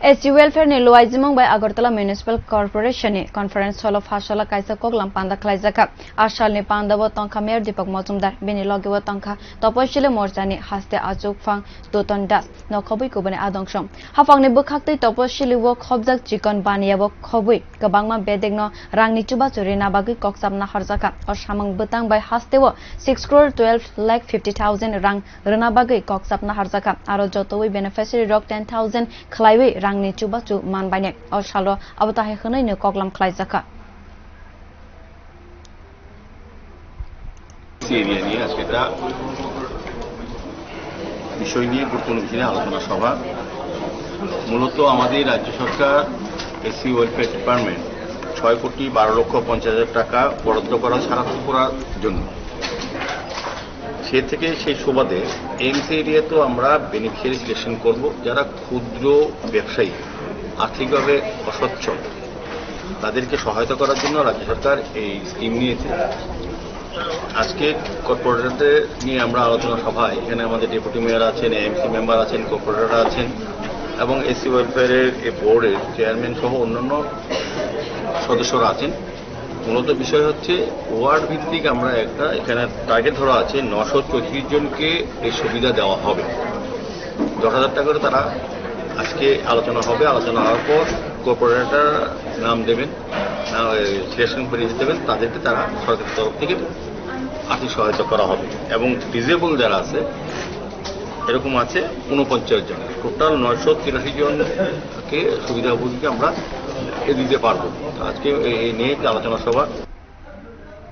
SC welfare ni luajimung by agartala municipal corporation ni confrance salo fashala kaisa koklam panda khwlaijak ashal ni pandao tongkha mayor dipak majumdar bini logi tongkha Topasilijati morcha ni haste achukphang Tutan das no khobwi kubuni adongsham Haphang ni bwkhaktwi Topasilijati khobjak chikon bania khobwi kwbangma bedekgo rangni chubachu rina bagi koksamna harjaka ashamang butang by haste 6 crore 12 lakh 50,000 rang rina bagi koksapna harjaka aro jotoi beneficiary rok 10,000 khwlaijak rangni chubachu manbaine salo abatahe khonai no koklam khwlaijak area নিয়ে আজকে একটা বিষয় নিয়ে গুরুত্বপূর্ণ বিষয় নিয়ে আলোচনা সভা। মূলত আমাদের রাজ্য সরকার এসসি ওয়েলফেয়ার ডিপার্টমেন্ট 6,12,50,000 টাকা বরাদ্দ করা সারা ত্রিপুরার জন্য। সে থেকে সেই সুবাদে এমসি এরিয়াতেও আমরা বেনিফিশিয়ারি সিলেকশন করব যারা ক্ষুদ্র ব্যবসায়ী আর্থিকভাবে অসচ্ছল তাদেরকে সহায়তা করার জন্য রাজ্য সরকার এই স্কিম নিয়েছে। আজকে কর্পোরেটরদের নিয়ে আমরা আলোচনা সভায় এখানে আমাদের ডেপুটি মেয়র আছেন, এমসি মেম্বার আছেন, কর্পোরেটর আছেন এবং এসসি ওয়েলফেয়ারের এই বোর্ডের চেয়ারম্যান সহ অন্যান্য সদস্যরা আছেন। মূলত বিষয় হচ্ছে ওয়ার্ড ভিত্তিক আমরা একটা এখানে টার্গেট ধরা আছে 934 জনকে এই সুবিধা দেওয়া হবে। 10,000 টাকা করে তারা আজকে আলোচনা হবে। আলোচনা হওয়ার পর কর্পোরেটর নাম দেবেন, সিলেকশন করে দেবেন, তাদেরকে তারা সরকারের তরফ থেকে আর্থিক সহায়তা করা হবে। এবং ডিজেবল যারা আছে এরকম আছে 49 জন, টোটাল 983 জনকে সুবিধাভোগীকে আমরা দিতে পারবো। আজকে এই নিয়ে আলোচনা সভা।